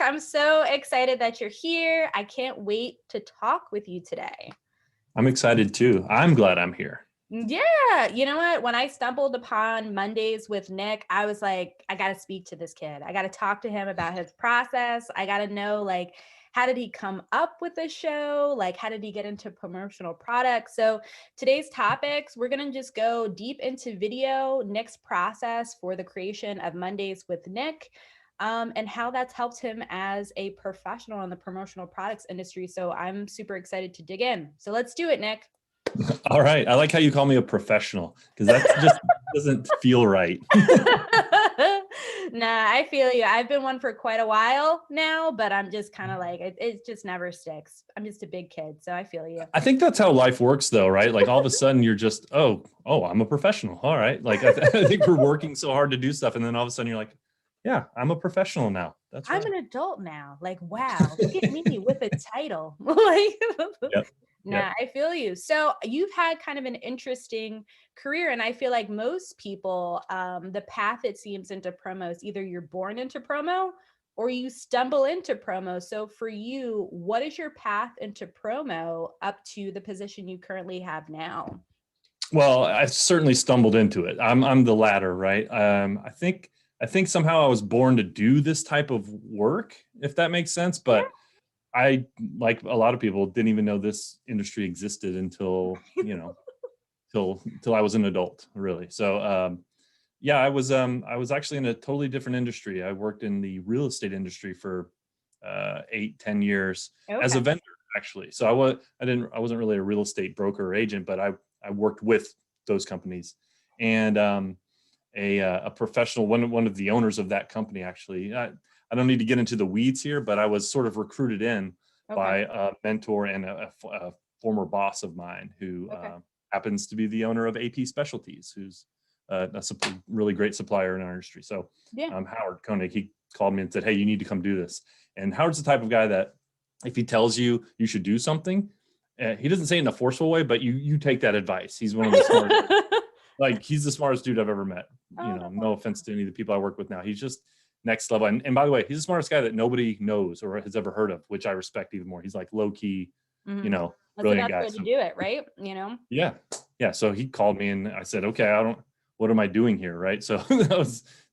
I'm so excited that you're here. I can't wait to talk with you today. I'm excited too. I'm glad I'm here. Yeah, you know what? When I stumbled upon Mondays with Nick, I was like, I got to speak to this kid. I got to talk to him about his process. I got to know, like, how did he come up with the show? Like, how did he get into promotional products? So today's topics, we're going to just go deep into video, Nick's process for the creation of Mondays with Nick, and how that's helped him as a professional in the promotional products industry. So I'm super excited to dig in. So let's do it, Nick. All right. I like how you call me a professional because that just doesn't feel right. Nah, I feel you. I've been one for quite a while now, but I'm just kind of like, it just never sticks. I'm just a big kid, so I feel you. I think that's how life works though, right? Like all of a sudden you're just, oh, I'm a professional. All right. Like I think we're working so hard to do stuff. And then all of a sudden you're like, yeah, I'm a professional now. That's right. I'm an adult now. Like, wow, look at me with a title. Like, Yep. Nah, I feel you. So you've had kind of an interesting career, and I feel like most people, the path it seems into promo is either you're born into promo or you stumble into promo. So for you, what is your path into promo up to the position you currently have now? Well, I certainly stumbled into it. I'm the latter, right? I think somehow I was born to do this type of work, if that makes sense. Yeah. But I, like a lot of people, didn't even know this industry existed until, till I was an adult, really. So, yeah, I was actually in a totally different industry. I worked in the real estate industry for 8-10 years as a Okay. vendor, actually. So I wasn't really a real estate broker or agent, but I worked with those companies, and a professional, one of the owners of that company, actually. I don't need to get into the weeds here, but I was sort of recruited in by a mentor and a former boss of mine who happens to be the owner of AP Specialties, who's a really great supplier in our industry. So Howard Koenig, he called me and said, hey, you need to come do this. And Howard's the type of guy that if he tells you you should do something, he doesn't say it in a forceful way, but you take that advice. He's one of the smartest. Like, he's the smartest dude I've ever met. No offense to any of the people I work with now. He's just next level. And by the way, he's the smartest guy that nobody knows or has ever heard of, which I respect even more. He's like low key, That's brilliant the guy. best way to do it, right? Yeah. Yeah. So he called me and I said, okay, what am I doing here? Right. So that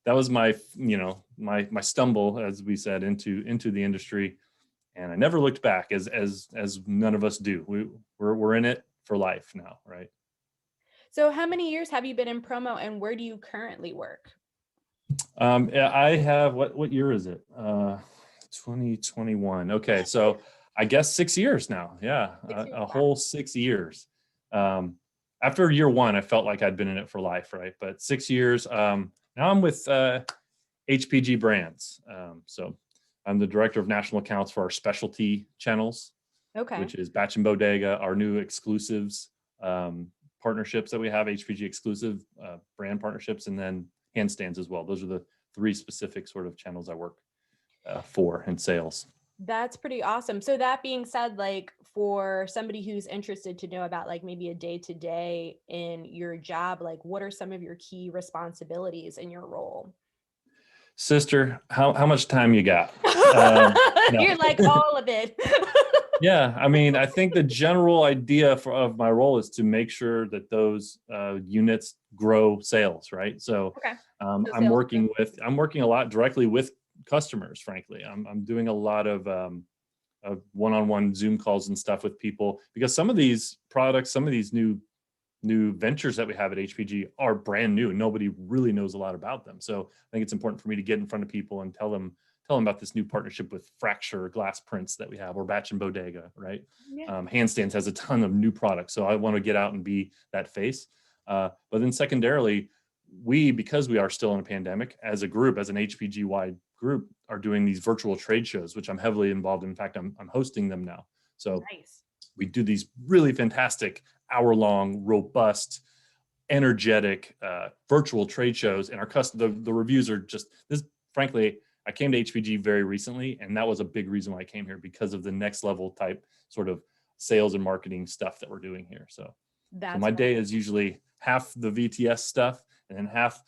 was my, my stumble, as we said, into the industry. And I never looked back, as none of us do. We're in it for life now. Right. So how many years have you been in promo, and where do you currently work? I have, what year is it? 2021. Okay. So I guess 6 years now. Yeah. A whole 6 years. After year one, I felt like I'd been in it for life. Right. But 6 years, now I'm with, HPG Brands. So I'm the director of national accounts for our specialty channels, which is Batch and Bodega, our new exclusives, partnerships that we have, HPG exclusive brand partnerships, and then handstands as well. Those are the 3 specific sort of channels I work for in sales. That's pretty awesome. So that being said, like, for somebody who's interested to know about like maybe a day-to-day in your job, like what are some of your key responsibilities in your role? Sister, how much time you got? You're like, all of it. Yeah, I mean, I think the general idea of my role is to make sure that those units grow sales, right? So I'm working a lot directly with customers. Frankly, I'm doing a lot of one-on-one Zoom calls and stuff with people, because some of these products, some of these new ventures that we have at HPG are brand new. Nobody really knows a lot about them. So I think it's important for me to get in front of people and tell them about this new partnership with Fracture glass prints that we have, or Batch and Bodega, right? Yeah. Handstands has a ton of new products. So I want to get out and be that face. But then secondarily, because we are still in a pandemic, as a group, as an HPG-wide group, are doing these virtual trade shows, which I'm heavily involved in. In fact, I'm hosting them now. So we do these really fantastic hour-long, robust, energetic virtual trade shows, and the reviews are just this. Frankly, I came to HPG very recently, and that was a big reason why I came here, because of the next level type sort of sales and marketing stuff that we're doing here. So my day is usually half the VTS stuff and then half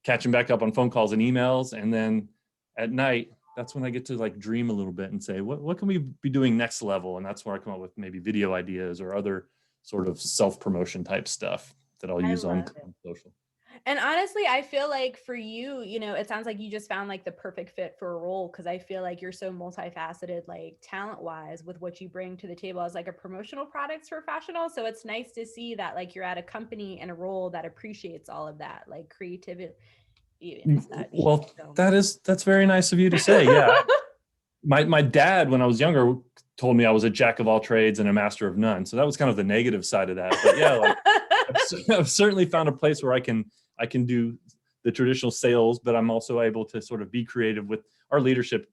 catching back up on phone calls and emails, and then at night that's when I get to like dream a little bit and say, what can we be doing next level? And that's where I come up with maybe video ideas or other sort of self-promotion type stuff that I'll I use love it. on social. And honestly, I feel like for you, it sounds like you just found like the perfect fit for a role, because I feel like you're so multifaceted, like talent wise, with what you bring to the table as like a promotional products professional. So it's nice to see that like you're at a company and a role that appreciates all of that, like creativity and such. Well, So. that's very nice of you to say. Yeah. My dad, when I was younger, told me I was a jack of all trades and a master of none. So that was kind of the negative side of that. But yeah, like I've certainly found a place where I can do the traditional sales, but I'm also able to sort of be creative with our leadership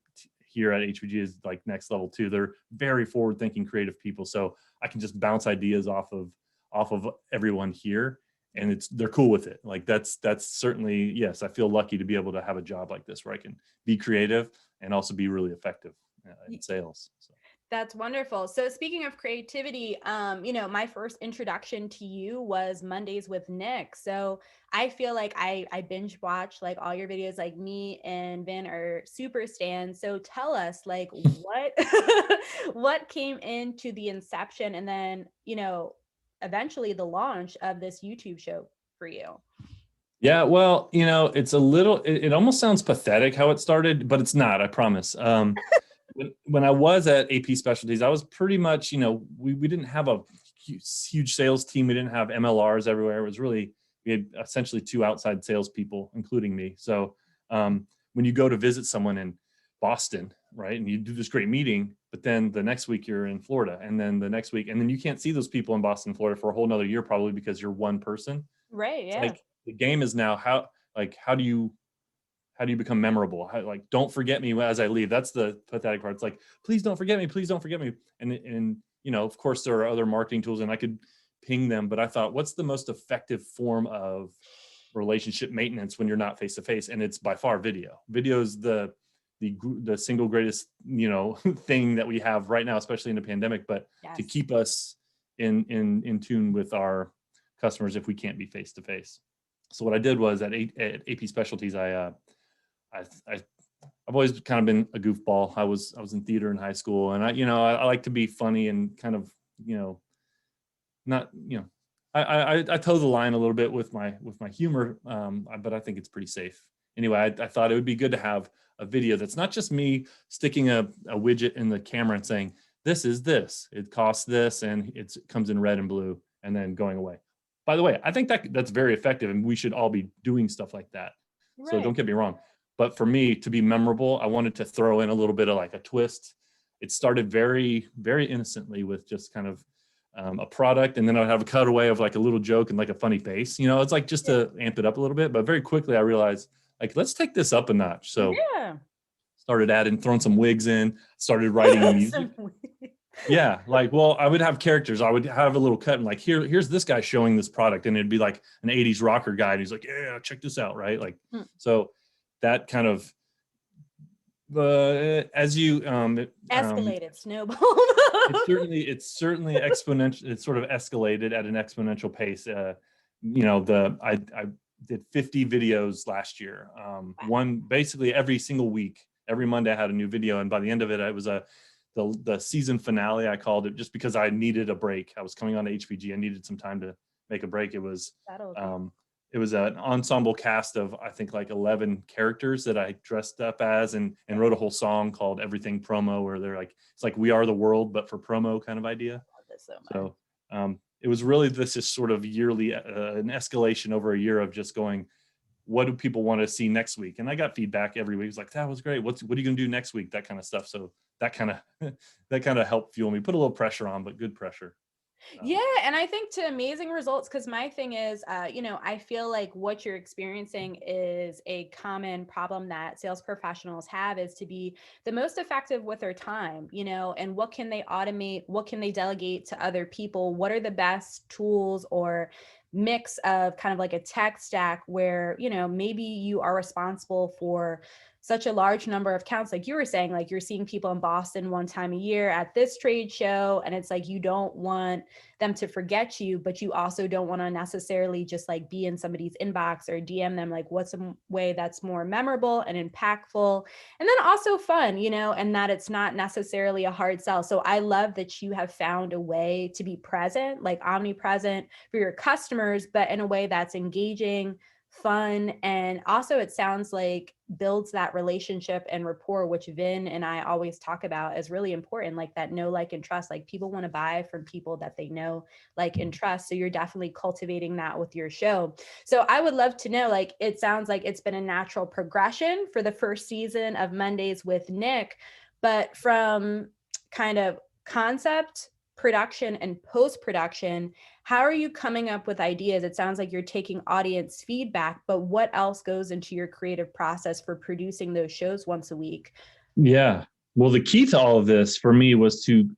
here at HPG is like next level too. They're very forward thinking, creative people. So I can just bounce ideas off of everyone here, and they're cool with it. Like that's certainly, yes, I feel lucky to be able to have a job like this where I can be creative and also be really effective in sales. So. That's wonderful. So speaking of creativity, my first introduction to you was Mondays with Nick. So I feel like I binge watch like all your videos. Like me and Vin are super stans. So tell us like what what came into the inception and then, eventually the launch of this YouTube show for you. Yeah, well, it's a little, it almost sounds pathetic how it started, but it's not, I promise. When I was at AP Specialties, I was pretty much, we didn't have a huge sales team. We didn't have MLRs everywhere. It was really, we had essentially two outside salespeople, including me. So when you go to visit someone in Boston, right, and you do this great meeting, but then the next week you're in Florida, and then the next week, and then you can't see those people in Boston, Florida for a whole nother year, probably because you're one person. Right. It's Yeah. like the game is now how do you become memorable? Like, don't forget me as I leave. That's the pathetic part. It's like, please don't forget me. Please don't forget me. And of course, there are other marketing tools, and I could ping them. But I thought, what's the most effective form of relationship maintenance when you're not face to face? And it's by far video. Video is the single greatest thing that we have right now, especially in the pandemic. But to Yes. keep us in tune with our customers if we can't be face to face. So what I did was at AP Specialties, I've always kind of been a goofball. I was in theater in high school, and I like to be funny and kind of not I toe the line a little bit with my humor, but I think it's pretty safe. Anyway, I thought it would be good to have a video that's not just me sticking a widget in the camera and saying, this is this, it costs this, and it comes in red and blue, and then going away. By the way, I think that's very effective, and we should all be doing stuff like that. Right. So don't get me wrong. But for me to be memorable, I wanted to throw in a little bit of like a twist. It started very, very innocently with just kind of a product, and then I'd have a cutaway of like a little joke and like a funny face. It's like just to amp it up a little bit. But very quickly I realized, like, let's take this up a notch. So started throwing some wigs in, started writing music. Yeah, like, well, I would have characters. I would have a little cut and like, here's this guy showing this product, and it'd be like an 80s rocker guy, and he's like, yeah, check this out, right? Like, so that kind of as you escalated, snowballed. it's certainly exponential. It's sort of escalated at an exponential pace. I did 50 videos last year. One basically every single week. Every Monday I had a new video, and by the end of it, it was the season finale, I called it, just because I needed a break. I was coming on to HPG. I needed some time to make a break. It was an ensemble cast of, I think, like 11 characters that I dressed up as and wrote a whole song called Everything Promo, where they're like, it's like We Are the World, but for promo kind of idea. So it was really this is sort of yearly, an escalation over a year of just going, what do people want to see next week? And I got feedback every week. It's like, that was great. What are you going to do next week? That kind of stuff. So that kind of helped fuel me, put a little pressure on, but good pressure. Yeah. And I think to amazing results, because my thing is, I feel like what you're experiencing is a common problem that sales professionals have, is to be the most effective with their time, and what can they automate? What can they delegate to other people? What are the best tools or mix of kind of like a tech stack where, maybe you are responsible for such a large number of counts, like you were saying, like you're seeing people in Boston one time a year at this trade show, and it's like you don't want them to forget you, but you also don't want to necessarily just like be in somebody's inbox or DM them like what's a way that's more memorable and impactful, and then also fun, and that it's not necessarily a hard sell. So I love that you have found a way to be present, like omnipresent for your customers, but in a way that's engaging, fun, and also it sounds like builds that relationship and rapport, which Vin and I always talk about as really important, like that know, like, and trust. Like people want to buy from people that they know, like, and trust. So you're definitely cultivating that with your show. So I would love to know, like, it sounds like it's been a natural progression for the first season of Mondays with Nick, but from kind of concept, production, and post-production, how are you coming up with ideas? It sounds like you're taking audience feedback, but what else goes into your creative process for producing those shows once a week? Yeah. Well, the key to all of this for me was to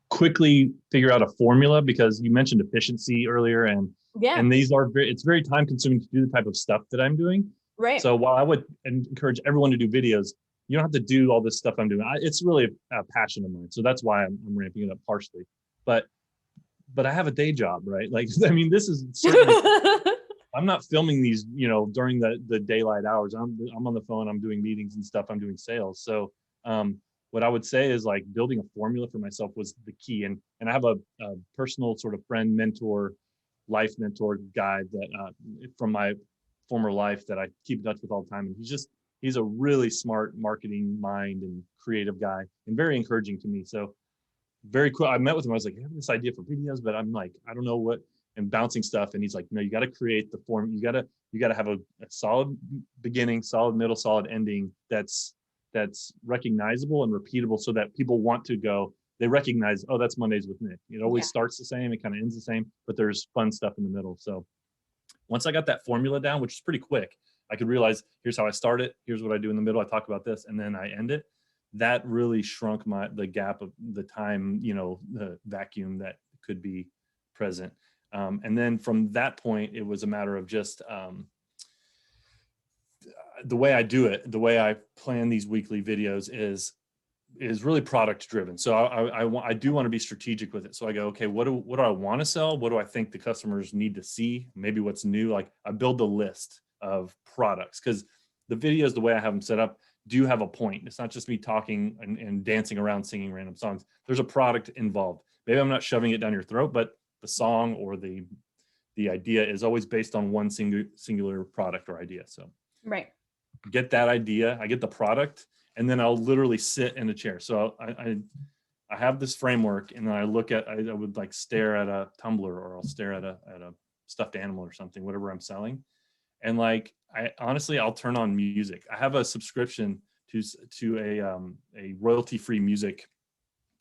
quickly figure out a formula, because you mentioned efficiency earlier, and Yeah, it's very time consuming to do the type of stuff that I'm doing. right. So while I would encourage everyone to do videos, you don't have to do all this stuff I'm doing. It's really a passion of mine. So that's why I'm ramping it up partially. But I have a day job, right? Like, I mean, this is certainly, I'm not filming these, during the daylight hours. I'm on the phone, I'm doing meetings and stuff, I'm doing sales. So what I would say is like building a formula for myself was the key. And I have a personal sort of friend, mentor, life mentor guy that from my former life that I keep in touch with all the time. And he's a really smart marketing mind and creative guy and very encouraging to me. So very cool. I met with him. I was like, I have this idea for videos, but I'm like, I don't know what, and bouncing stuff. And he's like, no, you got to create the form. You got to have a solid beginning, solid middle, solid ending. That's recognizable and repeatable, so that people want to go. They recognize, oh, that's Mondays with Nick. It always starts the same. It kind of ends the same, but there's fun stuff in the middle. So once I got that formula down, which is pretty quick, I could realize here's how I start it. Here's what I do in the middle. I talk about this, and then I end it. That really shrunk the gap of the time, the vacuum that could be present. And then from that point, it was a matter of just the way I do it, the way I plan these weekly videos is really product driven. So I do want to be strategic with it. So I go, okay, what do I want to sell? What do I think the customers need to see? Maybe what's new. Like I build a list of products, because the videos, the way I have them set up, do have a point. It's not just me talking and dancing around singing random songs. There's a product involved. Maybe I'm not shoving it down your throat, but the song or the idea is always based on one singular product or idea. So Right. get that idea, I get the product, and then I'll literally sit in a chair. So I have this framework, and then I would like stare at a tumbler, or I'll stare at a stuffed animal or something, whatever I'm selling. And like, I'll turn on music. I have a subscription to a royalty-free music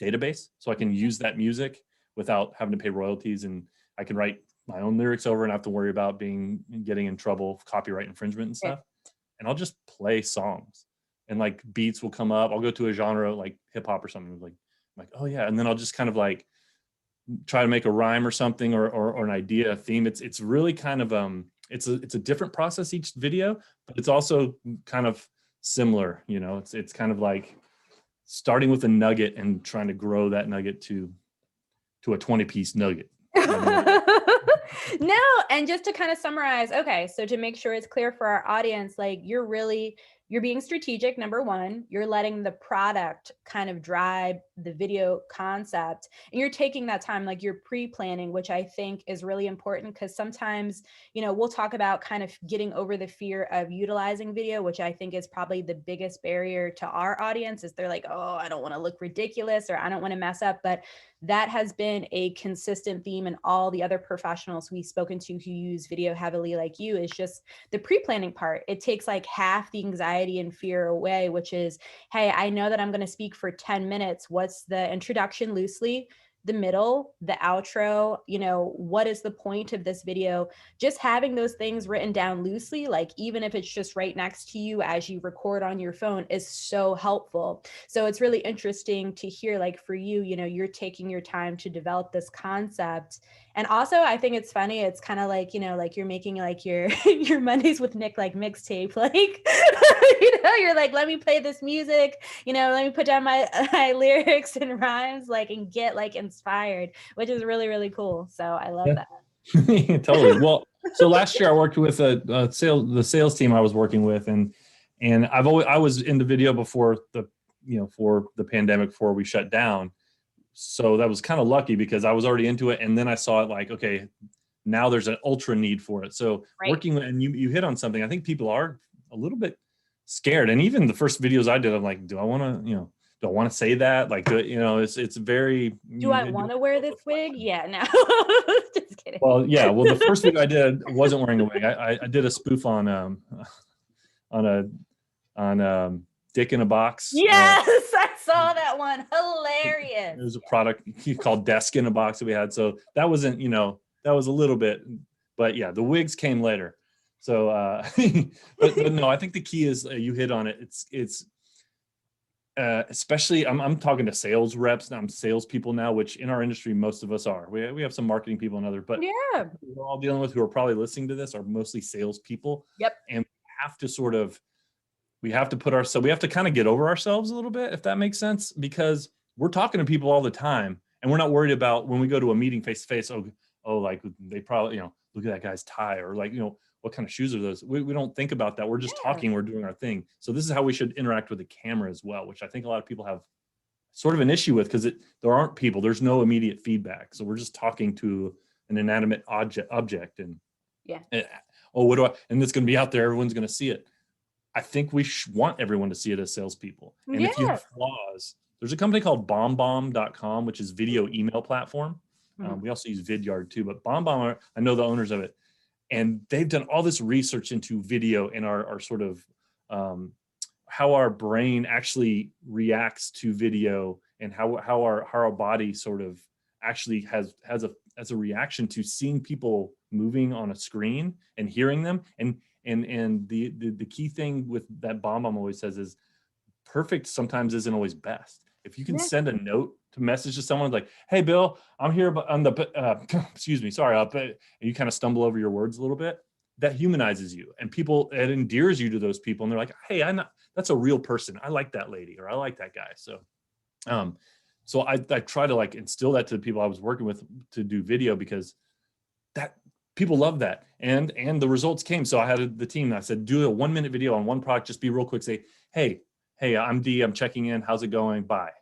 database, so I can use that music without having to pay royalties, and I can write my own lyrics over and not have to worry about getting in trouble, copyright infringement and stuff. And I'll just play songs, and like beats will come up. I'll go to a genre like hip hop or something. I'm like, oh yeah, and then I'll just kind of like try to make a rhyme or something, or an idea, a theme. It's really kind of it's a different process each video, but it's also kind of similar. It's kind of like starting with a nugget and trying to grow that nugget to a 20-piece nugget. No, and just to kind of summarize, okay, so to make sure it's clear for our audience, like you're being strategic, number one, you're letting the product kind of drive the video concept, and you're taking that time, like you're pre-planning, which I think is really important, because sometimes, we'll talk about kind of getting over the fear of utilizing video, which I think is probably the biggest barrier to our audience, is they're like, oh, I don't want to look ridiculous, or I don't want to mess up. But that has been a consistent theme in all the other professionals we've spoken to who use video heavily like you, is just the pre-planning part. It takes like half the anxiety and fear away, which is, hey, I know that I'm going to speak for 10 minutes. What's the introduction loosely? The middle, the outro, what is the point of this video? Just having those things written down loosely, like even if it's just right next to you as you record on your phone, is so helpful. So it's really interesting to hear, like for you, you're taking your time to develop this concept. And also I think it's funny, it's kind of like, like you're making like your your Mondays with Nick like mixtape, like You're like, let me play this music, let me put down my, my lyrics and rhymes, like, and get like inspired, which is really, really cool. So I love Yeah. that. Totally. Well, so last year I worked with the sales team I was working with, and I was in the video before for the pandemic, before we shut down. So that was kind of lucky because I was already into it, and then I saw it like, okay, now there's an ultra need for it. So Right. working, and you hit on something. I think people are a little bit scared, and even the first videos I did, I'm like, do I want to, do I want to say that? Like, it's very. Do I want to wear this wig? Yeah, no, just kidding. Well, yeah. Well, the first video I did wasn't wearing a wig. I did a spoof on on a Dick in a Box. Yes, I saw that one. It Hilarious. was a product called Desk in a Box that we had. So that wasn't, that was a little bit, but yeah, the wigs came later. So, but no, I think the key is you hit on it. It's especially I'm talking to sales reps. I'm salespeople now, which in our industry most of us are. We have some marketing people and other, but Yeah. we're all dealing with, who are probably listening to this, are mostly salespeople. Yep. And we have to kind of get over ourselves a little bit, if that makes sense, because we're talking to people all the time, and we're not worried about when we go to a meeting face to face. Oh, like they probably, look at that guy's tie, or like, what kind of shoes are those? We don't think about that. We're just talking, we're doing our thing. So this is how we should interact with the camera as well, which I think a lot of people have sort of an issue with, because there aren't people, there's no immediate feedback. So we're just talking to an inanimate object, and Yeah. and it's going to be out there, everyone's going to see it. I think we want everyone to see it as salespeople. And if you Yeah. have flaws, there's a company called BombBomb.com, which is video email platform. We also use Vidyard too, but BombBomb, I know the owners of it, and they've done all this research into video and our sort of how our brain actually reacts to video, and how our body sort of actually has a reaction to seeing people moving on a screen and hearing them. And the key thing with that bomb always says is, perfect sometimes isn't always best. If you can Yeah. send a note to message to someone like, hey Bill, I'm here on the excuse me, sorry, and you kind of stumble over your words a little bit, that humanizes you, and it endears you to those people, and they're like, hey, that's a real person. I like that lady, or I like that guy. So I try to like instill that to the people I was working with to do video, because that people love that, and the results came. So I had the team, I said, do a 1-minute video on one product, just be real quick, say, hey, I'm D, I'm checking in, how's it going, bye.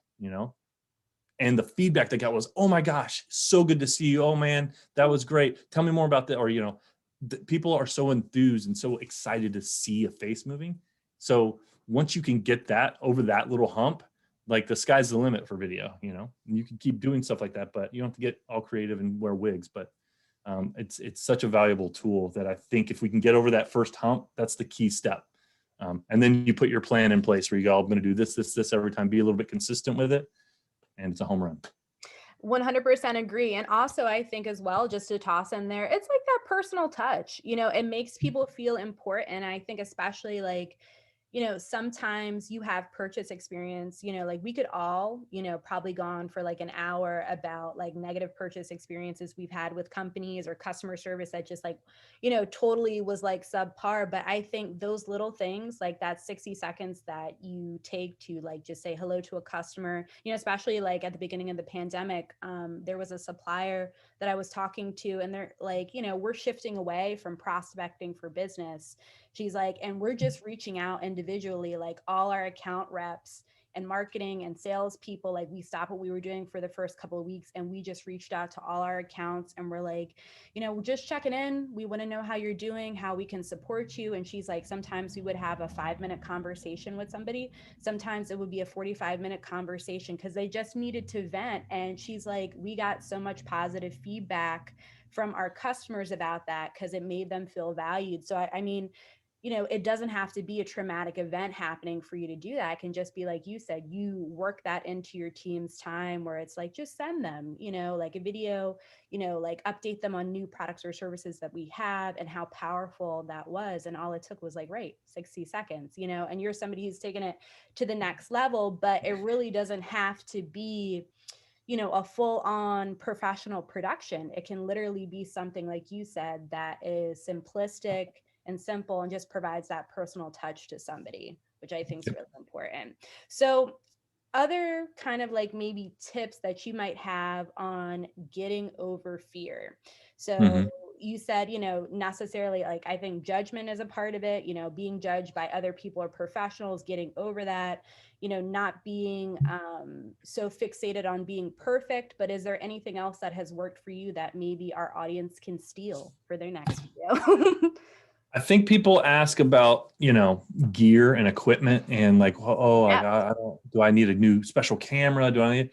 And the feedback they got was, oh my gosh, so good to see you, oh man, that was great, tell me more about that. Or people are so enthused and so excited to see a face moving. So once you can get that over that little hump, like the sky's the limit for video. And you can keep doing stuff like that, but you don't have to get all creative and wear wigs. But it's such a valuable tool that I think if we can get over that first hump, that's the key step. And then you put your plan in place where you go, I'm going to do this every time, be a little bit consistent with it, and it's a home run. 100% agree. And also, I think as well, just to toss in there, it's like that personal touch, it makes people feel important. I think especially like, sometimes you have purchase experience, like we could all, probably gone for like an hour about like negative purchase experiences we've had with companies or customer service that just like, totally was like subpar. But I think those little things, like that 60 seconds that you take to like just say hello to a customer, especially like at the beginning of the pandemic, there was a supplier that I was talking to, and they're like, we're shifting away from prospecting for business. She's like, and we're just reaching out individually, like all our account reps and marketing and sales people, like we stopped what we were doing for the first couple of weeks, and we just reached out to all our accounts, and we're like, we're just checking in. We want to know how you're doing, how we can support you. And she's like, sometimes we would have a 5-minute conversation with somebody. Sometimes it would be a 45-minute conversation because they just needed to vent. And she's like, we got so much positive feedback from our customers about that because it made them feel valued. So I mean, it doesn't have to be a traumatic event happening for you to do that. It can just be like you said, you work that into your team's time where it's like, just send them, like a video, like update them on new products or services that we have and how powerful that was. And all it took was like, right, 60 seconds, and you're somebody who's taken it to the next level, but it really doesn't have to be a full on professional production. It can literally be something like you said that is simplistic and simple and just provides that personal touch to somebody, which I think is really important. So other kind of like maybe tips that you might have on getting over fear. So Hmm. you said, necessarily, like, I think judgment is a part of it, being judged by other people or professionals, getting over that, not being so fixated on being perfect. But is there anything else that has worked for you that maybe our audience can steal for their next video? I think people ask about, gear and equipment and like, oh, like, Yeah, I don't, do I need a new special camera? Do I need,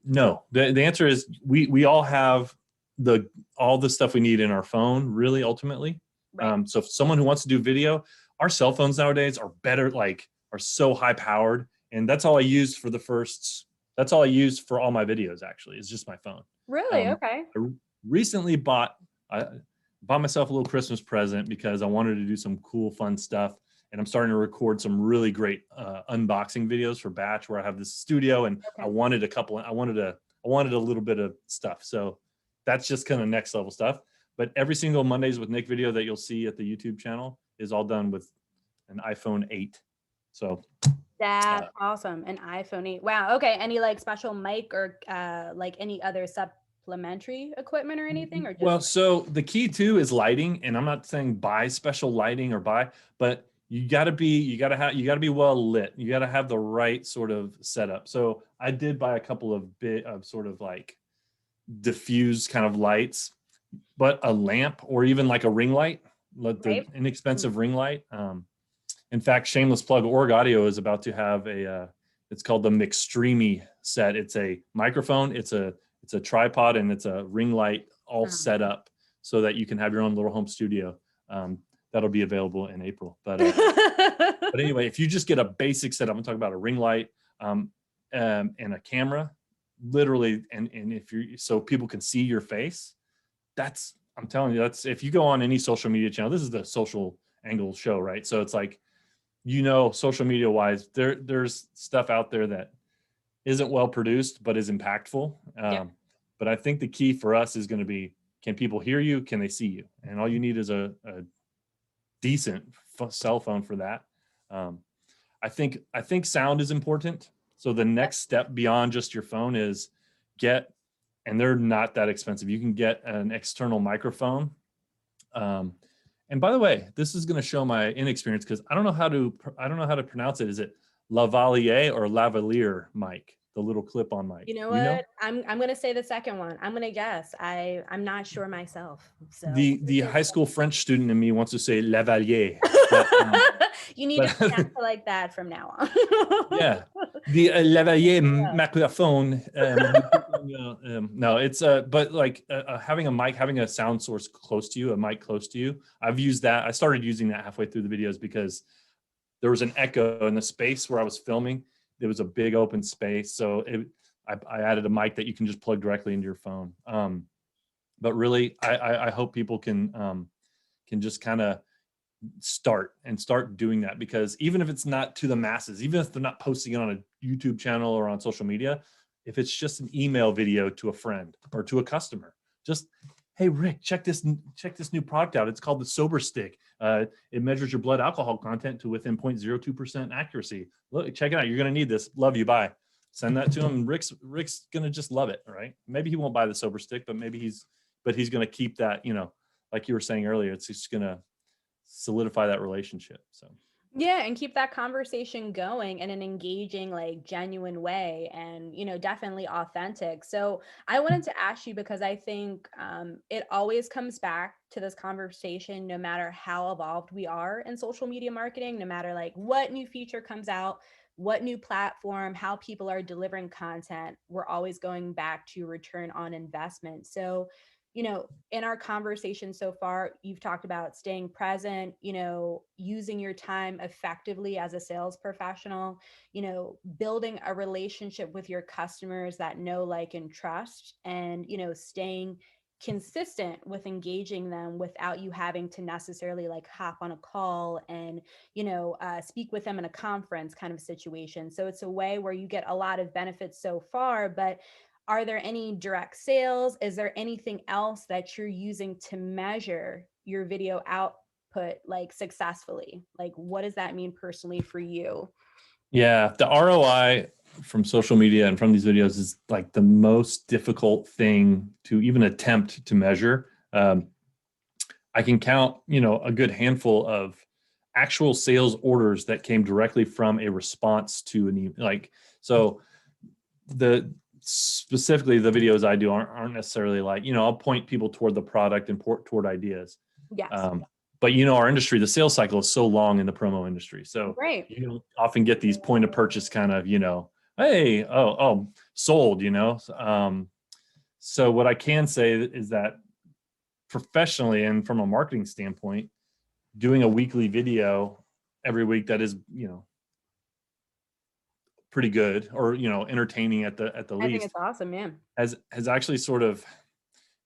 no, the answer is we all have all the stuff we need in our phone, really, ultimately. right. So if someone who wants to do video, our cell phones nowadays are better, like are so high powered. And that's all I used for that's all I used for all my videos, actually, is just my phone. Really? Um, Okay. I recently I bought myself a little Christmas present because I wanted to do some cool, fun stuff. And I'm starting to record some really great unboxing videos for Batch, where I have this studio, and Okay. I wanted a little bit of stuff. So that's just kind of next level stuff. But every single Mondays with Nick video that you'll see at the YouTube channel is all done with an iPhone 8. So That's awesome. An iPhone 8. Wow. Okay. Any like special mic or like any other supplementary equipment or anything, or just well, so the key too is lighting, and I'm not saying buy special lighting but you got to be well lit. You got to have the right sort of setup. So I did buy a couple of bit of sort of like diffuse kind of lights, but a lamp or even like a ring light, like the right? Mm. inexpensive ring light. In fact, shameless plug, Org Audio is about to have it's called the McStreamy set. It's a microphone, it's a tripod, and it's a ring light all set up so that you can have your own little home studio. That'll be available in April. But anyway, if you just get a basic setup, I'm talking about a ring light and a camera, literally, and if you so people can see your face, I'm telling you, that's if you go on any social media channel. This is the social angle show, right? So it's like, social media wise, there's stuff out there that isn't well produced but is impactful. Yep. But I think the key for us is going to be, can people hear you? Can they see you? And all you need is a decent cell phone for that. Um, I think sound is important. So the next step beyond just your phone is and they're not that expensive. You can get an external microphone. And by the way, this is going to show my inexperience because I don't know how to pronounce it. Is it lavalier or lavalier mic? The little clip-on mic. You know Do you know? what? I'm gonna say the second one. I'm gonna guess. I'm not sure myself. So The high school French student in me wants to say lavalier, but you need to but pronounce it like that from now on. yeah, the lavalier microphone. No, it's but like having a mic, having a sound source close to you, a mic close to you. I've used that. I started using that halfway through the videos because there was an echo in the space where I was filming. There was a big open space, so I added a mic that you can just plug directly into your phone. But really, I hope people can just kind of start doing that, because even if it's not to the masses, even if they're not posting it on a YouTube channel or on social media, if it's just an email video to a friend or to a customer, just, hey Rick, check this new product out. It's called the Sober Stick. It measures your blood alcohol content to within 0.02% accuracy. Look, check it out. You're gonna need this. Love you. Bye. Send that to him. Rick's gonna just love it, right? Maybe he won't buy the Sober Stick, but he's gonna keep that. Like you were saying earlier, it's just gonna solidify that relationship. So Yeah, and keep that conversation going in an engaging, like genuine way, and definitely authentic. So I wanted to ask you because I think it always comes back to this conversation, no matter how evolved we are in social media marketing, no matter like what new feature comes out, what new platform, how people are delivering content, we're always going back to return on investment. So in our conversation so far, you've talked about staying present, using your time effectively as a sales professional, building a relationship with your customers that know, like, and trust, and, staying consistent with engaging them without you having to necessarily like hop on a call and, speak with them in a conference kind of situation. So it's a way where you get a lot of benefits so far, but are there any direct sales? Is there anything else that you're using to measure your video output output like successfully? Like, what does that mean personally for you? Yeah, the ROI from social media and from these videos is like the most difficult thing to even attempt to measure. I can count, a good handful of actual sales orders that came directly from a response to an email. Like, so the specifically the videos I do aren't necessarily like, I'll point people toward the product and toward ideas. Yes. Um, but our industry, the sales cycle is so long in the promo industry. So Right. you don't often get these point of purchase kind of, hey, oh, sold, so what I can say is that professionally and from a marketing standpoint, doing a weekly video every week that is, pretty good or, entertaining at the I think least it's awesome, man. has actually sort of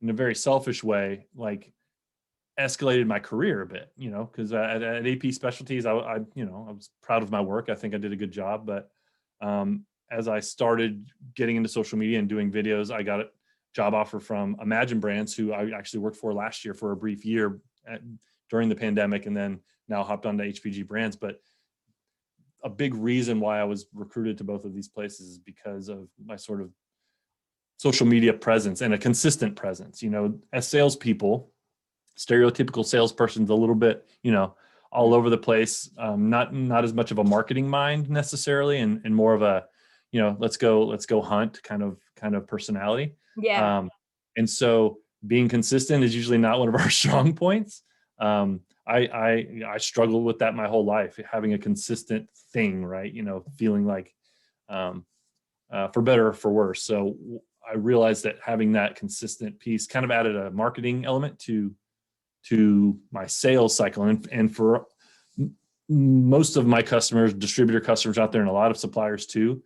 in a very selfish way, like escalated my career a bit, because at AP Specialties, I was proud of my work. I think I did a good job, but as I started getting into social media and doing videos, I got a job offer from Imagine Brands, who I actually worked for last year for a brief year during the pandemic, and then now hopped onto HPG Brands. But a big reason why I was recruited to both of these places is because of my sort of social media presence and a consistent presence. As salespeople, stereotypical salesperson's a little bit, all over the place. Not as much of a marketing mind necessarily, and more of a, let's go hunt kind of personality. Yeah. Um, and so being consistent is usually not one of our strong points. I struggled with that my whole life, having a consistent thing, right? Feeling like, for better or for worse. So I realized that having that consistent piece kind of added a marketing element to my sales cycle, and for most of my customers, distributor customers out there, and a lot of suppliers too,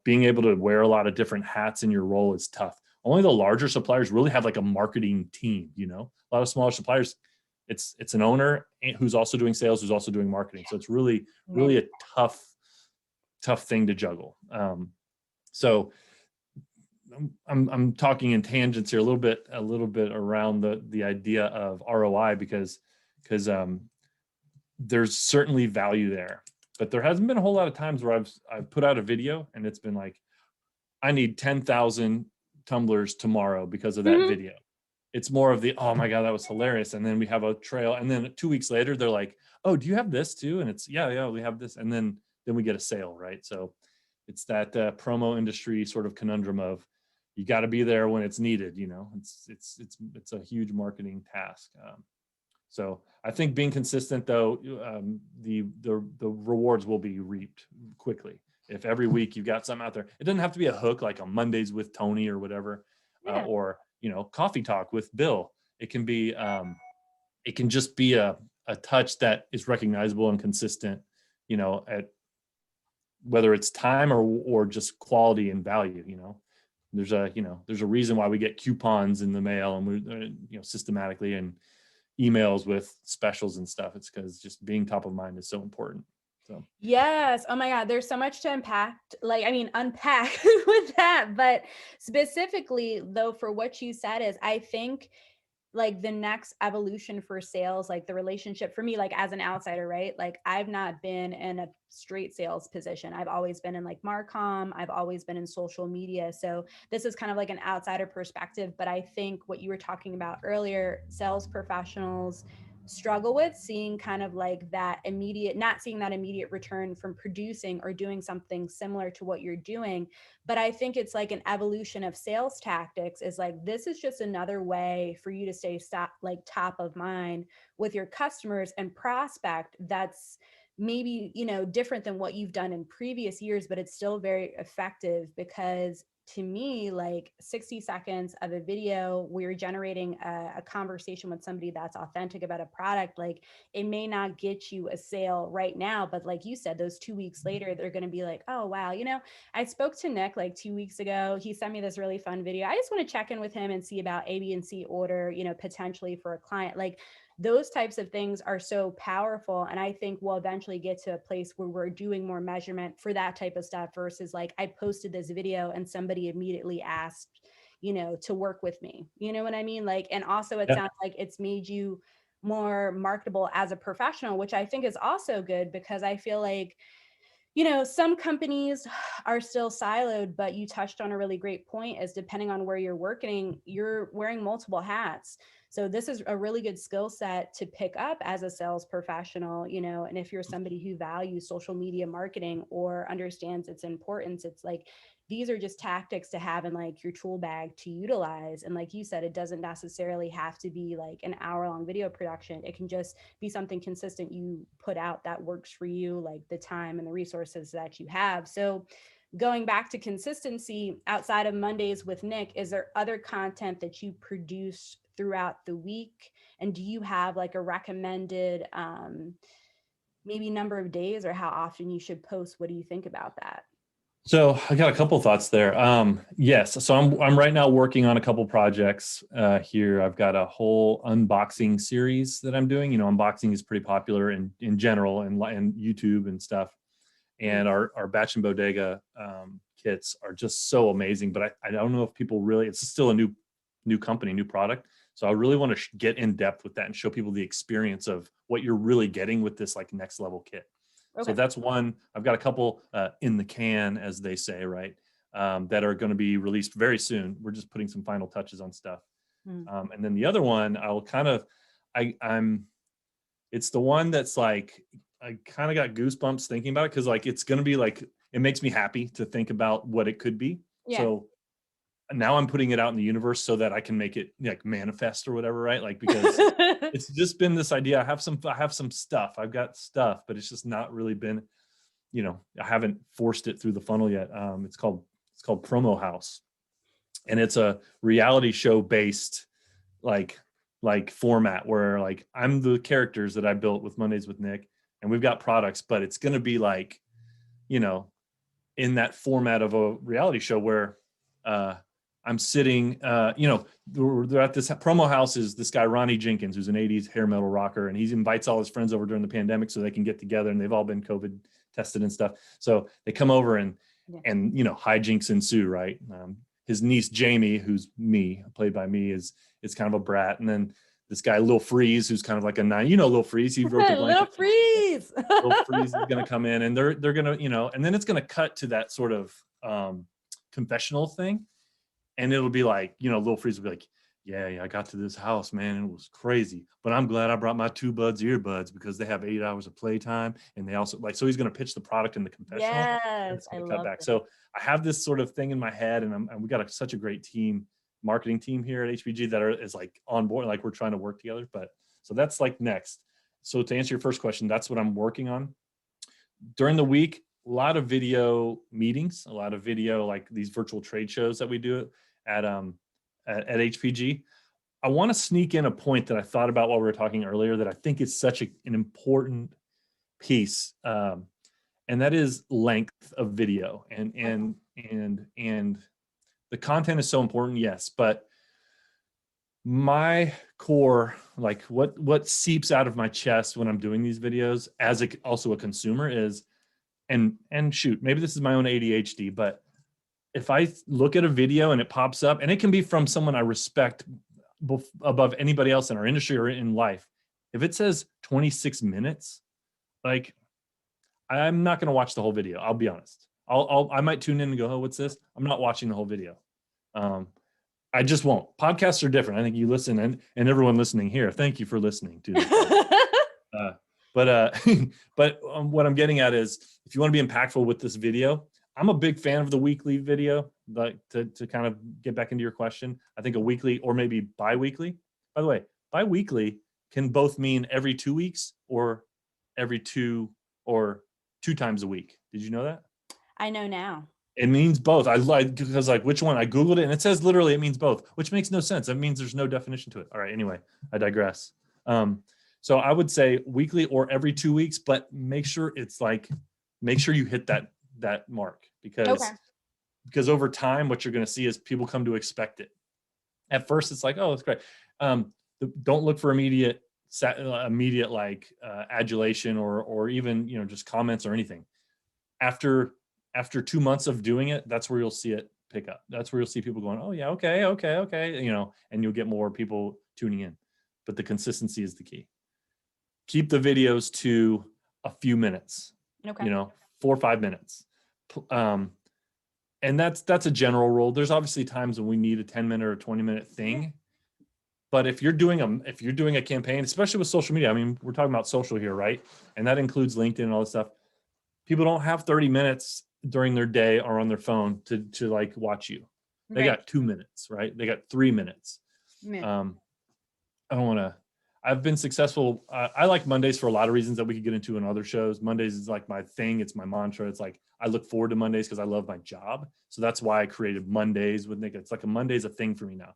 being able to wear a lot of different hats in your role is tough. Only the larger suppliers really have like a marketing team. A lot of smaller suppliers, it's an owner who's also doing sales, who's also doing marketing. So it's really Man. a tough thing to juggle. So I'm talking in tangents here a little bit around the idea of ROI, because there's certainly value there, but there hasn't been a whole lot of times where I've put out a video and it's been like, I need 10,000 tumblers tomorrow because of that Mhm. video. It's more of the, oh my God, that was hilarious. And then we have a trail. And then 2 weeks later, they're like, oh, do you have this too? And it's, yeah, we have this. And then we get a sale, right? So it's that promo industry sort of conundrum of, you got to be there when it's needed. It's a huge marketing task. So I think being consistent, though, the rewards will be reaped quickly. If every week you've got something out there, it doesn't have to be a hook like on Mondays with Tony or whatever, Yeah. or coffee talk with Bill. It can be, it can just be a touch that is recognizable and consistent, at whether it's time or just quality and value. There's a reason why we get coupons in the mail, and we systematically, and emails with specials and stuff. It's because just being top of mind is so important. So Yes. Oh my God. There's so much to unpack. Like, I mean, unpack with that. But specifically, though, for what you said is, I think like the next evolution for sales, like the relationship for me, like as an outsider, right? Like I've not been in a straight sales position. I've always been in like Marcom. I've always been in social media. So this is kind of like an outsider perspective. But I think what you were talking about earlier, sales professionals struggle with seeing kind of like that immediate, not seeing that immediate return from producing or doing something similar to what you're doing. But I think it's like an evolution of sales tactics, is like, this is just another way for you to stay like top of mind with your customers and prospect. That's maybe, different than what you've done in previous years, but it's still very effective, because to me, like 60 seconds of a video, we're generating a conversation with somebody that's authentic about a product. Like, it may not get you a sale right now, but like you said, those 2 weeks later, they're going to be like, oh, wow, I spoke to Nick like 2 weeks ago. He sent me this really fun video. I just want to check in with him and see about A, B, and C order, potentially for a client. Like, those types of things are so powerful. And I think we'll eventually get to a place where we're doing more measurement for that type of stuff versus like, I posted this video and somebody immediately asked, to work with me. You know what I mean? Like, and also it yeah, sounds like it's made you more marketable as a professional, which I think is also good, because I feel like, some companies are still siloed, but you touched on a really great point, is depending on where you're wearing multiple hats. So this is a really good skill set to pick up as a sales professional, and if you're somebody who values social media marketing or understands its importance, it's like, these are just tactics to have in like your tool bag to utilize. And like you said, it doesn't necessarily have to be like an hour-long video production. It can just be something consistent you put out that works for you, like the time and the resources that you have. So going back to consistency, outside of Mondays with Nick, is there other content that you produce throughout the week? And do you have like a recommended maybe number of days, or how often you should post? What do you think about that? So I got a couple thoughts there. Yes, so I'm right now working on a couple projects here. I've got a whole unboxing series that I'm doing. Unboxing is pretty popular in general and YouTube and stuff. And our batch and bodega kits are just so amazing. But I don't know if people really. It's still a new company, new product. So I really want to get in depth with that and show people the experience of what you're really getting with this like next level kit. Okay. So that's one. I've got a couple in the can, as they say, right, that are going to be released very soon. We're just putting some final touches on stuff. And then the other one, it's the one that's like, I kind of got goosebumps thinking about it, because like it's going to be like, it makes me happy to think about what it could be. Yeah. So now I'm putting it out in the universe so that I can make it like manifest or whatever, right? Like, because it's just been this idea. I have some stuff. I've got stuff, but it's just not really been, I haven't forced it through the funnel yet. It's called Promo House, and it's a reality show based like format where like I'm the characters that I built with Mondays with Nick, and we've got products, but it's going to be like, in that format of a reality show where I'm sitting, they're at this Promo House. Is this guy Ronnie Jenkins, who's an 80s hair metal rocker, and he invites all his friends over during the pandemic so they can get together, and they've all been COVID tested and stuff. So they come over and hijinks ensue, right? His niece Jamie, who's played by me, is kind of a brat, and then this guy Lil Freeze, who's kind of like a nine, Lil Freeze, he wrote the blanket. Lil Freeze. Lil Freeze is going to come in, and they're going to, and then it's going to cut to that sort of confessional thing. And it'll be like, Lil Freeze will be like, yeah, I got to this house, man, and it was crazy. But I'm glad I brought my 2 Buds earbuds because they have 8 hours of playtime. And they also so he's going to pitch the product in the confessional. Yes, I love that. So I have this sort of thing in my head, and we got such a great marketing team here at HPG that is like on board, like we're trying to work together. But so that's like next. So to answer your first question, that's what I'm working on. During the week, a lot of video meetings, a lot of video, like these virtual trade shows that we do at HPG. I want to sneak in a point that I thought about while we were talking earlier that I think is such an important piece, and that is length of video. And the content is so important, yes, but my core, like what seeps out of my chest when I'm doing these videos as also a consumer is, and shoot, maybe this is my own ADHD, but if I look at a video and it pops up, and it can be from someone I respect above anybody else in our industry or in life, if it says 26 minutes, like I'm not going to watch the whole video. I'll be honest. I might tune in and go, oh, what's this? I'm not watching the whole video. I just won't. Podcasts are different. I think you listen, and everyone listening here, thank you for listening to this. But what I'm getting at is, if you want to be impactful with this video, I'm a big fan of the weekly video. Like to kind of get back into your question, I think a weekly or maybe bi-weekly. By the way, bi-weekly can both mean every 2 weeks or every 2 times a week. Did you know that? I know now. It means both. I like, because like, which one? I Googled it and it says literally it means both, which makes no sense. That means there's no definition to it. All right. Anyway, I digress. So I would say weekly or every 2 weeks, but make sure you hit that mark, because over time, what you're going to see is people come to expect it. At first, it's like, oh, that's great. Don't look for immediate like adulation or even, just comments or anything. After 2 months of doing it, that's where you'll see it pick up. That's where you'll see people going, oh yeah, okay, and you'll get more people tuning in. but the consistency is the key. Keep the videos to a few minutes, Okay. you know, 4 or 5 minutes. And that's a general rule. There's obviously times when we need a 10-minute or 20-minute thing. But if you're doing a campaign, especially with social media, I mean, we're talking about social here, right? And that includes LinkedIn and all this stuff. People don't have 30 minutes during their day or on their phone to like watch you. They got 2 minutes, right? They got 3 minutes. Yeah. I don't want to. I've been successful. I like Mondays for a lot of reasons that we could get into in other shows. Mondays is like my thing. It's my mantra. It's like I look forward to Mondays because I love my job. So that's why I created Mondays with Nick. It's like a Monday's a thing for me now.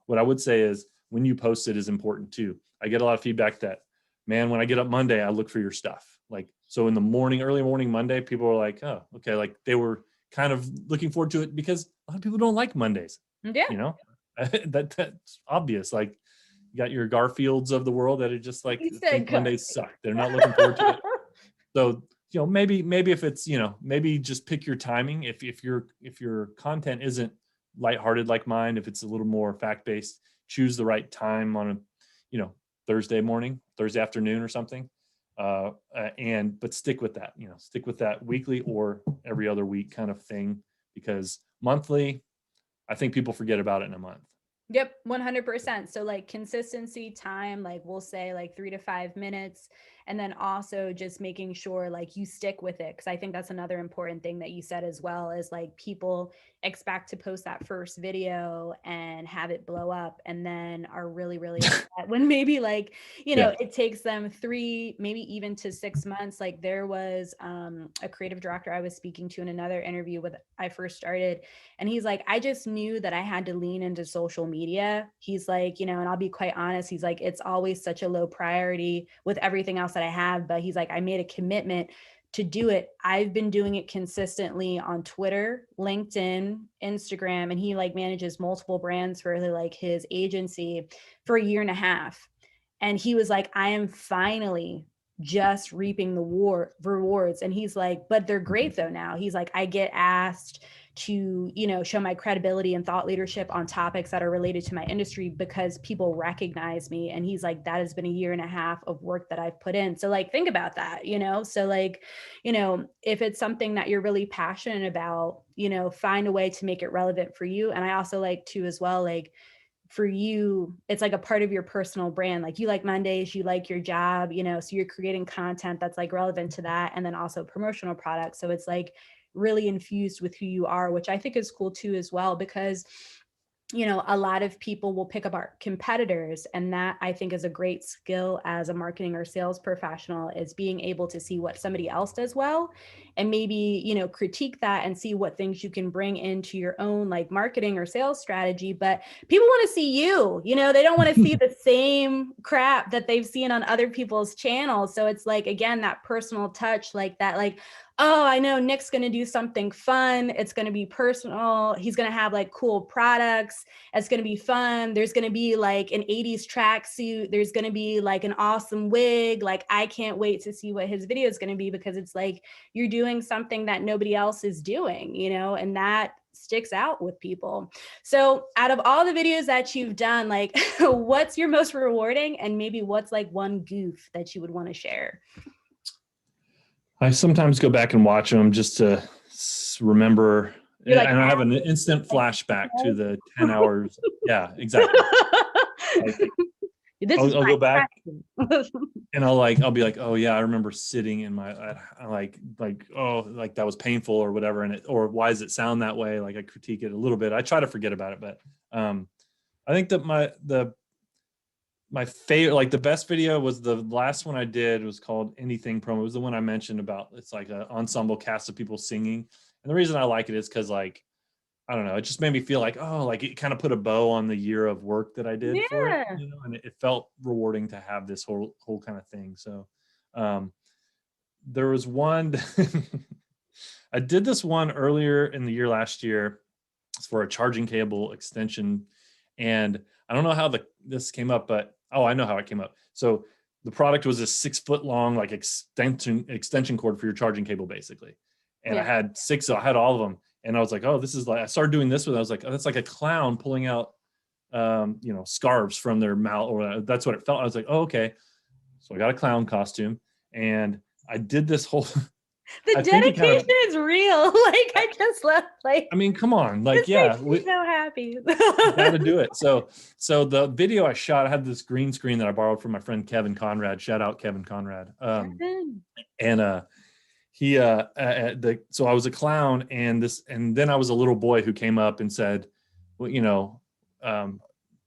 What I would say is when you post it is important too. I get a lot of feedback that, man, when I get up Monday, I look for your stuff. Like, so in the morning, early morning Monday, people are like, oh, okay. Like they were kind of looking forward to it because a lot of people don't like Mondays. Yeah. You know, that's obvious. Like you got your Garfields of the world that are just like think Mondays suck. They're not looking forward to it. So, you know, maybe if it's, you know, maybe just pick your timing. If your content isn't lighthearted like mine, if it's a little more fact-based, choose the right time on a, you know, Thursday morning, Thursday afternoon or something. But stick with that, you know, stick with that weekly or every other week kind of thing, because monthly, I think people forget about it in a month. Yep, 100%. So like consistency, time, like we'll say like 3 to 5 minutes. And then also just making sure like you stick with it. Cause I think that's another important thing that you said as well, is like people expect to post that first video and have it blow up and then are really, really upset when maybe like, you know, it takes them 3, maybe even to 6 months. Like there was a creative director I was speaking to in another interview with I first started, and he's like, I just knew that I had to lean into social media. He's like, you know, and I'll be quite honest, he's like, it's always such a low priority with everything else that I have. But he's like, I made a commitment to do it. I've been doing it consistently on Twitter, LinkedIn, Instagram, and he like manages multiple brands for like his agency for a year and a half. And he was like, I am finally just reaping the rewards. And he's like, but they're great though now. He's like, I get asked to, you know, show my credibility and thought leadership on topics that are related to my industry because people recognize me. And he's like, that has been a year and a half of work that I've put in. So like, think about that, you know? So like, you know, if it's something that you're really passionate about, you know, find a way to make it relevant for you. And I also like to as well, like, for you, it's like a part of your personal brand. Like you like Mondays, you like your job, you know, so you're creating content that's like relevant to that. And then also promotional products. So it's like really infused with who you are, which I think is cool too, as well, because you know, a lot of people will pick up our competitors. And that I think is a great skill as a marketing or sales professional, is being able to see what somebody else does well and maybe, you know, critique that and see what things you can bring into your own like marketing or sales strategy. But people want to see you know, they don't want to see the same crap that they've seen on other people's channels. So it's like, again, that personal touch, like that, like, oh, I know Nick's going to do something fun. It's going to be personal. He's going to have like cool products. It's going to be fun. There's going to be like an 80s tracksuit. There's going to be like an awesome wig. Like, I can't wait to see what his video is going to be, because it's like you're doing something that nobody else is doing, you know, and that sticks out with people. So out of all the videos that you've done, like what's your most rewarding, and maybe what's like one goof that you would want to share? I sometimes go back and watch them just to remember, Like, and I have an instant flashback to the 10 hours. Yeah, exactly. Like, I'll go back and I'll be like, oh yeah, I remember sitting in my, oh, like that was painful or whatever. Or why does it sound that way? Like I critique it a little bit. I try to forget about it, but I think that my favorite, like the best video was the last one I did, was called Anything Promo. It was the one I mentioned about, it's like an ensemble cast of people singing. And the reason I like it is because like, I don't know, it just made me feel like, oh, like it kind of put a bow on the year of work that I did for it, you know, and it felt rewarding to have this whole kind of thing. So there was one, I did this one earlier in the year last year. It's for a charging cable extension. And I don't know how this came up, but I know how it came up. So the product was a 6 foot long, like extension cord for your charging cable, basically. And I had 6, so I had all of them. And I was like, oh, this is like, I started doing this with, I was like, oh, that's like a clown pulling out scarves from their mouth, or that's what it felt. I was like, oh, okay. So I got a clown costume, and I did this whole. The I think it kind of. dedication is real. Like I just love. Like I mean, come on, like, this makes yeah, me so happy. got to do it. So the video I shot, I had this green screen that I borrowed from my friend Kevin Conrad. Shout out Kevin Conrad. Kevin. And he so I was a clown, and then I was a little boy who came up and said, well,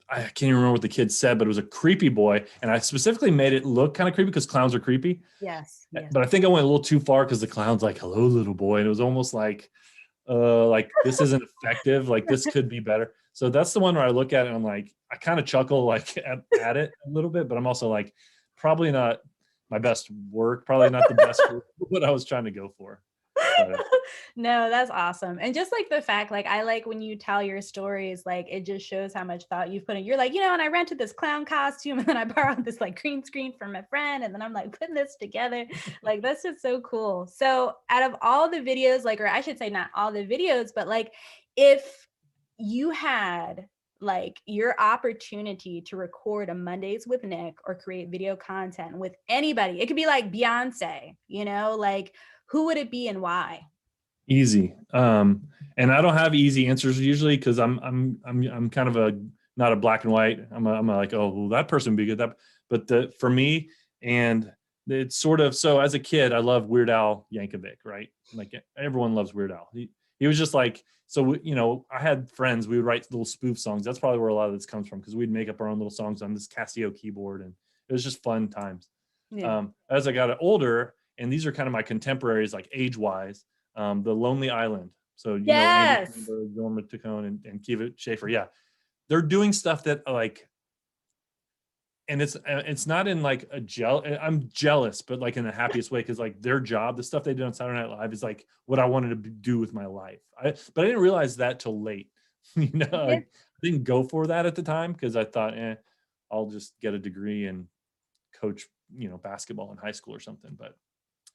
I can't even remember what the kid said, but it was a creepy boy, and I specifically made it look kind of creepy because clowns are creepy. Yes. But I think I went a little too far because the clown's like, hello, little boy, and it was almost like this isn't effective, like this could be better. So that's the one where I look at it and I'm like, I kind of chuckle like at it a little bit, but I'm also like, probably not my best work, probably not the best for what I was trying to go for. But, No, that's awesome. And just like the fact, like I like when you tell your stories, like it just shows how much thought you've put in. You're like, and I rented this clown costume, and then I borrowed this like green screen from my friend, and then I'm like putting this together. Like that's just so cool. So out of all the videos, like, or I should say not all the videos, but like if you had like your opportunity to record a Mondays with Nick or create video content with anybody, it could be like Beyonce, like who would it be and why? easy. And I don't have easy answers usually because I'm kind of a not a black and white. I'm like, oh, well, that person would be good. But for me, and it's sort of, so as a kid, I love Weird Al Yankovic, right? Like everyone loves Weird Al. He was just like, so I had friends. We would write little spoof songs. That's probably where a lot of this comes from because we'd make up our own little songs on this Casio keyboard, and it was just fun times. Yeah. As I got older, and these are kind of my contemporaries, like age-wise, The Lonely Island. So, Andy Yes. Samberg, Norma Tacone, and Kiva Schaefer. Yeah. They're doing stuff that like, and it's not in like I'm jealous, but like in the happiest way. Cause like their job, the stuff they did on Saturday Night Live is like what I wanted to do with my life. But I didn't realize that till late. Yeah. I didn't go for that at the time because I thought, I'll just get a degree and coach, basketball in high school or something. But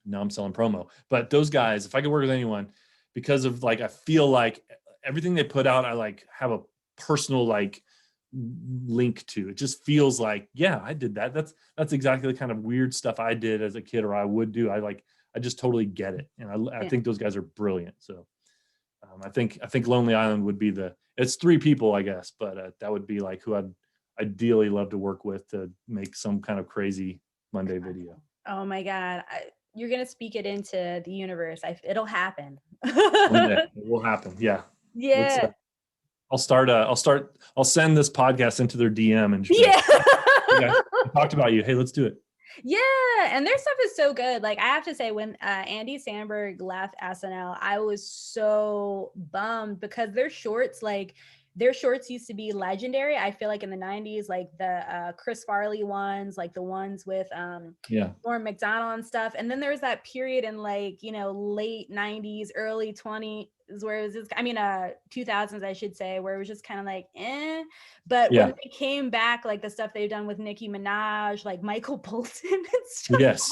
now I'm selling promo. But those guys, if I could work with anyone, because of like, I feel like everything they put out, I like have a personal like link to. It just feels like, yeah, I did that. That's exactly the kind of weird stuff I did as a kid, or I would do. I just totally get it. And I think those guys are brilliant. So I think Lonely Island would be it's three people, I guess, but that would be like who I'd ideally love to work with to make some kind of crazy Monday video. Oh my God. You're going to speak it into the universe. It'll happen. One day it will happen. Yeah. Yeah. I'll send this podcast into their DM and just Yeah. I talked about you. Hey, let's do it. Yeah, and their stuff is so good. Like I have to say, when Andy Samberg left SNL, I was so bummed because their shorts used to be legendary. I feel like in the 90s, like the Chris Farley ones, like the ones with Norm Macdonald and stuff. And then there was that period in like, late 90s, early 20s where it was just, 2000s, I should say, where it was just kind of like, eh. But when they came back, like the stuff they've done with Nicki Minaj, like Michael Bolton and stuff. Yes.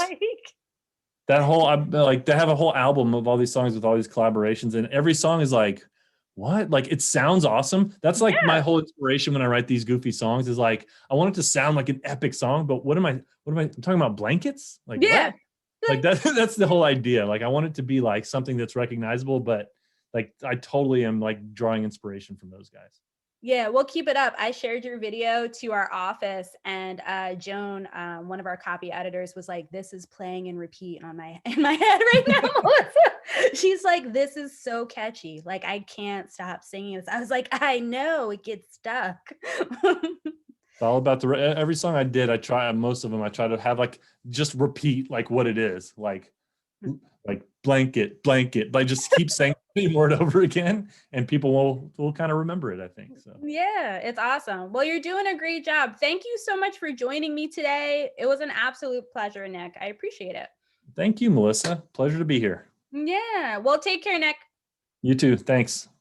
That whole, like they have a whole album of all these songs with all these collaborations, and every song is like, what? Like it sounds awesome. That's like my whole inspiration when I write these goofy songs is like, I want it to sound like an epic song, but what am I I'm talking about blankets? Like, what? Like that's the whole idea. Like I want it to be like something that's recognizable, but like I totally am like drawing inspiration from those guys. Yeah, we'll keep it up. I shared your video to our office, and Joan, one of our copy editors, was like, "This is playing and repeat in my head right now." She's like, "This is so catchy. Like I can't stop singing this." I was like, "I know, it gets stuck." It's all about every song I did. Most of them I try to have like just repeat like what it is, like blanket, but just keep saying the word over again, and people will kind of remember it, I think. So yeah, it's awesome. Well, you're doing a great job. Thank you so much for joining me today. It was an absolute pleasure, Nick. I appreciate it. Thank you, Melissa. Pleasure to be here. Yeah. Well, take care, Nick. You too. Thanks.